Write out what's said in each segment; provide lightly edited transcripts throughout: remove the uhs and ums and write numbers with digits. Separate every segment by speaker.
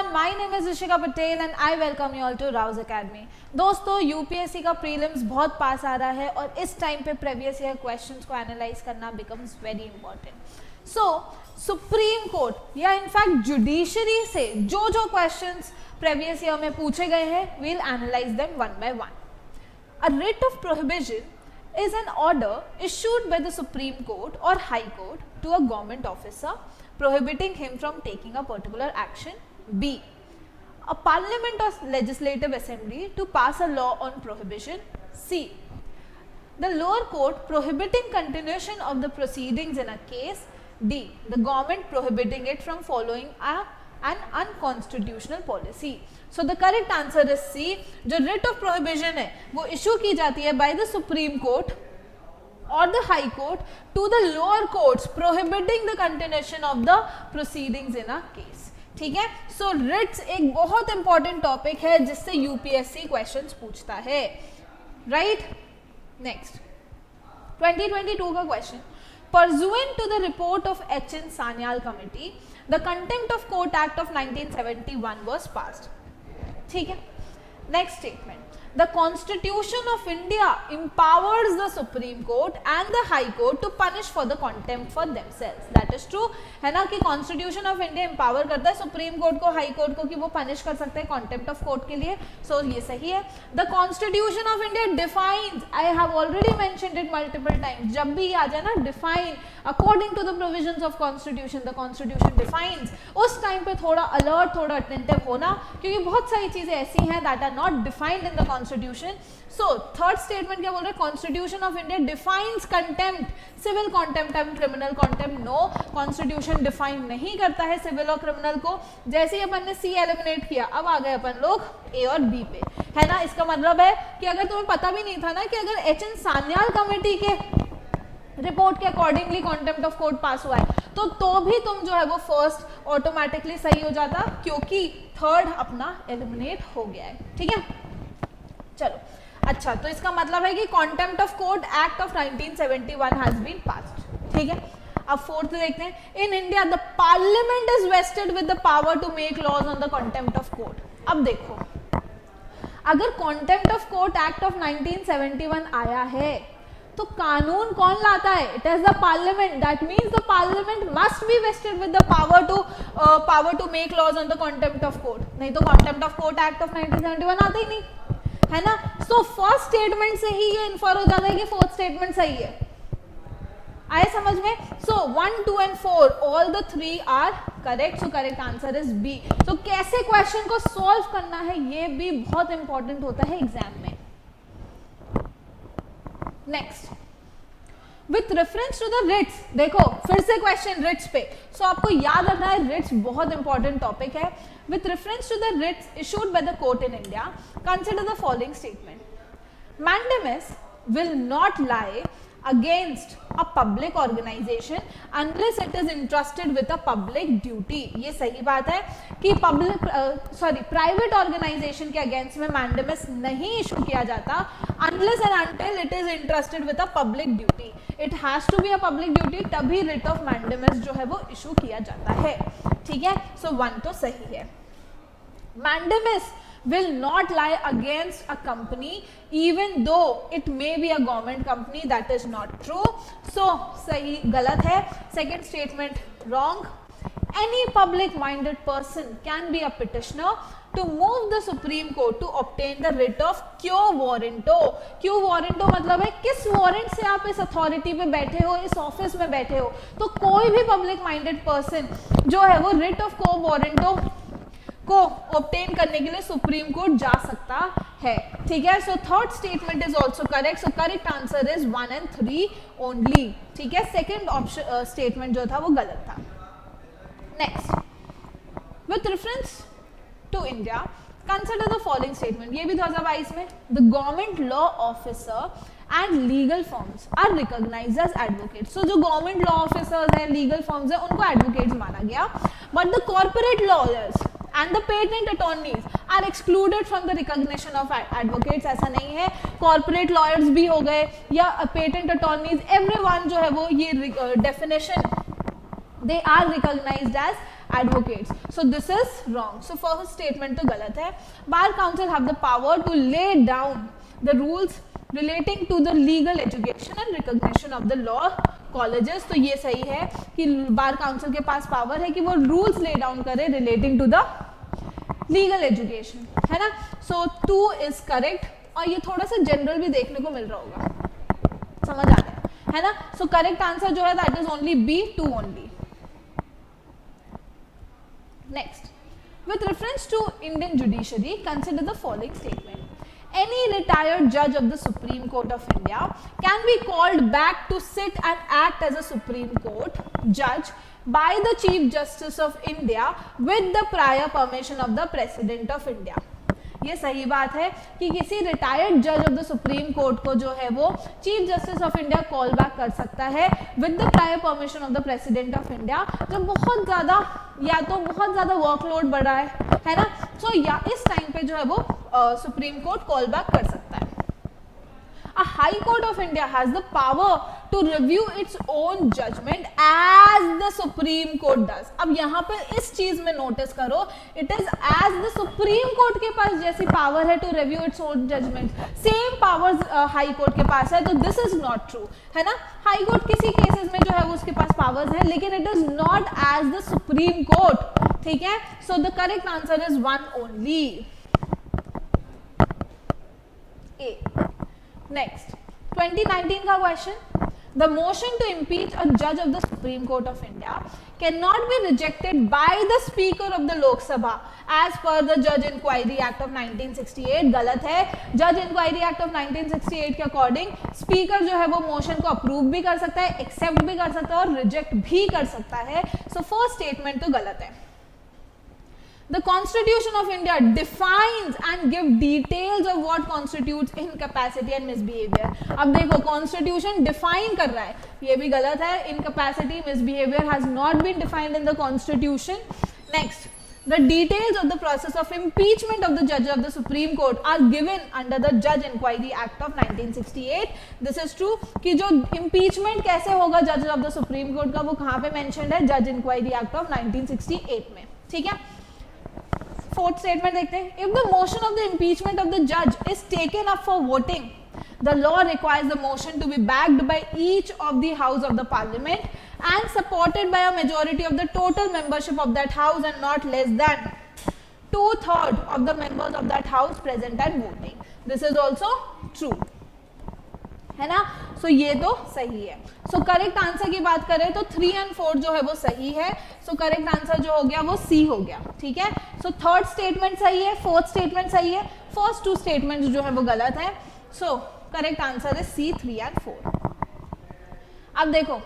Speaker 1: everyone, my name is Rishika Patel and I welcome you all to Rouse Academy. दोस्तों UPSC का prelims बहुत पास आ रहा है और इस टाइम पे प्रीवियस ईयर क्वेश्चंस को एनालाइज करना बिकम्स वेरी इंपॉर्टेंट. सो सुप्रीम कोर्ट या इनफैक्ट जुडिशरी से जो जो क्वेश्चंस प्रीवियस ईयर में पूछे गए हैं we'll analyse them one by one. A writ of prohibition is an order issued by the Supreme Court or High Court to a government officer prohibiting him from taking a particular action. B. A parliament or legislative assembly to pass a law on prohibition. C. The lower court prohibiting continuation of the proceedings in a case. D. The government prohibiting it from following an unconstitutional policy. So the correct answer is C. जो writ of prohibition है वो issue की जाती है by the Supreme Court or the High Court to the lower courts prohibiting the continuation of the proceedings in a case. ठीक है. So writs एक बहुत important topic है जिससे UPSC questions पूछता है. Right? Next. 2022 का question. Pursuant to the report of H.N. Sanyal Committee, the Contempt of Court Act of 1971 was passed. ठीक है. Next statement. The constitution of India empowers the Supreme Court and the High Court to punish for the contempt for themselves. That is true है ना कि constitution of India empower करता है supreme court को, high court को कि वो punish कर सकते हैं कॉन्टेम्प्ट ऑफ कोर्ट के लिए. सो ये सही है. The constitution of India defines, I have already mentioned it multiple times, जब भी आ जाए ना define according to the provisions of constitution, the constitution defines. उस टाइम पे थोड़ा अलर्ट, थोड़ा अटेंटिव होना क्योंकि बहुत सारी चीजें ऐसी हैं that are not defined in the constitution. So third statement क्या बोल रहे हैं? Constitution of India defines contempt, civil contempt and criminal contempt. No, constitution define नहीं करता है सिविल और क्रिमिनल को. जैसे ही अपन ने सी एलिमिनेट किया अब आ गए अपन लोग ए और बी पे, है ना. इसका मतलब है कि अगर तुम्हें पता भी नहीं था ना कि अगर एच.एन. सान्याल कमेटी के रिपोर्ट के अकॉर्डिंगली कॉन्टेम्प्ट ऑफ कोर्ट पास हुआ है तो भी तुम जो है वो फर्स्ट ऑटोमेटिकली सही हो जाता क्योंकि थर्ड अपना एलिमिनेट हो गया है. ठीक है. चलो अच्छा, तो इसका मतलब है कि contempt of court act of 1971 has been passed. ठीक है. अब फोर्थ देखते हैं. In India the parliament is vested with the power to make laws on the contempt of court. अब देखो, अगर contempt of court act of 1971 आया है तो कानून कौन लाता है? It is the parliament. That means the parliament must be vested with the power to make laws on the contempt of court. नहीं तो contempt of court act of 1971 आता ही नहीं, है ना. सो फर्स्ट स्टेटमेंट से ही ये इन्फर हो जाता है कि फोर्थ स्टेटमेंट सही है. आए समझ में? So 1, 2 and 4 all the 3 are correct. So correct answer is B. तो कैसे क्वेश्चन को सॉल्व करना है ये भी बहुत इंपॉर्टेंट होता है एग्जाम में. Next, with reference to the writs. देखो फिर से क्वेश्चन रिट्स पे. सो आपको याद रखना है रिट्स बहुत इंपॉर्टेंट टॉपिक है. With reference to the writs issued by the court in India, consider the following statement. Mandamus will not lie against a public organization unless it is entrusted with a public duty. ये सही बात है कि private organisation के against में mandamus नहीं issue किया जाता unless and until it is entrusted with a public duty. It has to be a public duty, तभी रिट ऑफ मैंडेमस जो है वो इशू किया जाता है. ठीक है. सो 1 तो सही है. Mandamus will not lie against a company even though it may be a government company. That is not true. So सही गलत है. Second statement wrong. Any public minded person can be a petitioner to move the Supreme Court to obtain the writ of quo warranto. Quo warranto मतलब है किस warrant से आप इस authority पे बैठे हो, इस ऑफिस में बैठे हो. तो कोई भी पब्लिक माइंडेड पर्सन जो है वो रिट ऑफ quo warranto को ऑब्टेन करने के लिए सुप्रीम कोर्ट जा सकता है. ठीक है. सो third statement is also correct. So correct answer is 1 and 3 only. ठीक है. सेकंड ऑप्शन स्टेटमेंट जो था वो गलत था. Next, with reference to India consider the following statement. ये भी 2022 में. The government law officer and legal firms are recognised as advocates. So जो गवर्नमेंट लॉ ऑफिसर्स हैं, लीगल फर्म्स हैं, उनको एडवोकेट्स माना गया. But the corporate lawyers and the patent attorneys are excluded from the recognition of advocates. ऐसा नहीं है. corporate lawyers भी हो गए या patent attorneys, everyone जो है वो ये definition they are recognized as advocates. So this is wrong. So first statement तो गलत है. Bar council have the power to lay down the rules relating to the legal education and recognition of the law colleges. तो ये सही है कि bar council के पास power है कि वो रूल्स ले डाउन करे relating to the legal education, है ना. So 2 is correct. और ये थोड़ा सा जनरल भी देखने को मिल रहा होगा, समझ आ रहा है ना. सो करेक्ट आंसर जो है that is only B, 2 only. Next, with reference to Indian judiciary, consider the following statement. Any retired judge of the Supreme Court of India can be called back to sit and act as a Supreme Court judge by the Chief Justice of India with the prior permission of the President of India. ये सही बात है कि किसी retired जज of the supreme court को जो है वो chief justice of India call back कर सकता है with the prior permission of the president of India, जब बहुत ज़्यादा या तो बहुत ज़्यादा वर्कलोड बढ़ा है ना. सो या इस टाइम पे जो है वो सुप्रीम कोर्ट कॉल बैक कर सकता है. A High Court of India has the power to review its own judgment as the Supreme Court does. अब यहाँ पर इस चीज में नोटिस करो, it is as the Supreme Court के पास जैसी पावर है to review its own judgment, same powers High Court के पास है. तो this is not true, है ना. High Court किसी केसेस में जो है वो उसके पास पावर्स है, लेकिन it is not as the Supreme Court. ठीक है. So the correct answer is 1 only. A. Next, 2019 का question. The motion to impeach a judge of the Supreme Court of India cannot be rejected by the Speaker of the Lok Sabha as per the Judge Inquiry Act of 1968. गलत है. Judge Inquiry Act of 1968 के according speaker जो है वो motion को approve भी कर सकता है, एक्सेप्ट भी कर सकता है और रिजेक्ट भी कर सकता है. सो फर्स्ट स्टेटमेंट तो गलत है. The Constitution of India defines and give details of what constitutes incapacity and misbehavior. अब देखो Constitution define कर रहा है, ये भी गलत है. Incapacity, misbehavior has not been defined in the Constitution. Next, the details of the process of impeachment of the judge of the Supreme Court are given under the Judge Inquiry Act of 1968. This is true कि जो impeachment कैसे होगा judge of the Supreme Court का, वो कहाँ पे mentioned है? Judge Inquiry Act of 1968 में. ठीक है. फोर्थ स्टेटमेंट देखते हैं. If the motion of the impeachment of the जज is taken up for voting, the law requires the motion to be backed by each of the house of the parliament and supported by a majority of the total membership of that house and not less than 2/3 of the members of that house present and voting. This is also true, है ना. सो ये तो सही है. सो correct answer की बात करें तो 3 और 4 जो है वो सही है. सो करेक्ट आंसर जो हो गया वो सी हो गया. ठीक है. सो थर्ड स्टेटमेंट सही है, फोर्थ स्टेटमेंट सही है, फर्स्ट 2 स्टेटमेंट जो है वो गलत है. सो करेक्ट आंसर है सी, 3 और 4. अब देखो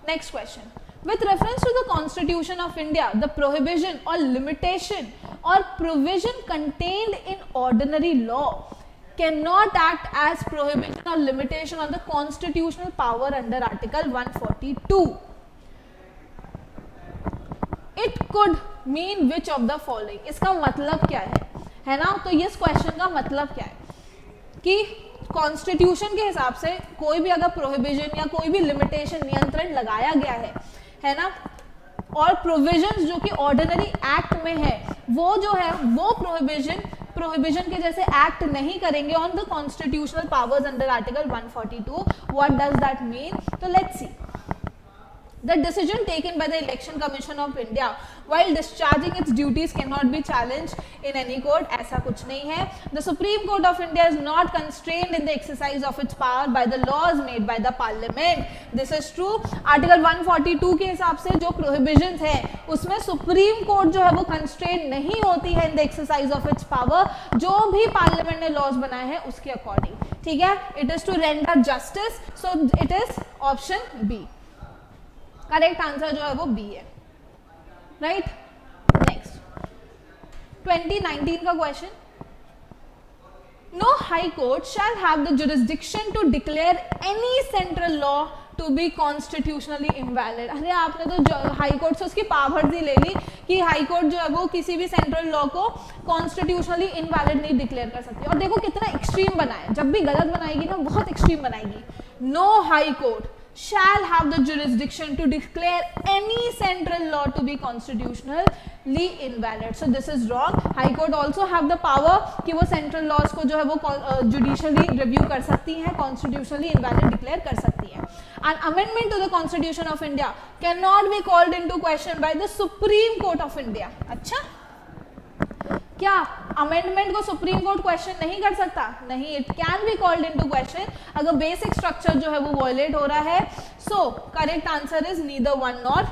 Speaker 1: next question. With reference to the Constitution of India, the prohibition or limitation or provision contained in ordinary law cannot act as prohibition or limitation on the constitutional power under Article 142. It could mean which of the following. इसका मतलब क्या है ना. तो ये इस question का मतलब क्या है कि कॉन्स्टिट्यूशन के हिसाब से कोई भी अगर प्रोहिबिशन या कोई भी लिमिटेशन, नियंत्रण लगाया गया है ना, और प्रोविजंस जो कि ऑर्डिनरी एक्ट में है, वो जो है वो प्रोहिबिशन के जैसे एक्ट नहीं करेंगे on the constitutional powers under article 142. What does that mean? तो let's see. The decision taken by the Election Commission of India while discharging its duties cannot be challenged in any court. ऐसा कुछ नहीं है. The Supreme Court of India is not constrained in the exercise of its power by the laws made by the Parliament. This is true. Article 142 के हिसाब से जो prohibitions है उसमें Supreme Court जो है वो constrained नहीं होती है in the exercise of its power, जो भी Parliament ने laws बनाए हैं उसके according. ठीक है. It is to render justice. So it is option B. Correct answer जो है वो बी है. राइट. नेक्स्ट 2019 का question. No high court shall have the jurisdiction to declare any central law to be constitutionally invalid. अरे आपने तो high court से उसकी पावर्स ही ले ली कि हाई कोर्ट जो है वो किसी भी सेंट्रल लॉ को कॉन्स्टिट्यूशनली इनवैलिड नहीं डिक्लेयर कर सकती. और देखो कितना एक्सट्रीम बनाया. जब भी गलत बनाएगी ना बहुत एक्सट्रीम बनाएगी. No high court shall have the jurisdiction to declare any central law to be constitutionally invalid. So this is wrong. High Court also have the power कि वो central laws को जो है वो judicially review कर सकती हैं, constitutionally invalid declare कर सकती हैं. An amendment to the Constitution of India cannot be called into question by the Supreme Court of India. अच्छा, क्या अमेंडमेंट को सुप्रीम कोर्ट क्वेश्चन नहीं कर सकता? नहीं, it can be called into question अगर बेसिक स्ट्रक्चर जो है वो वायलेट हो रहा है. सो correct answer is neither one nor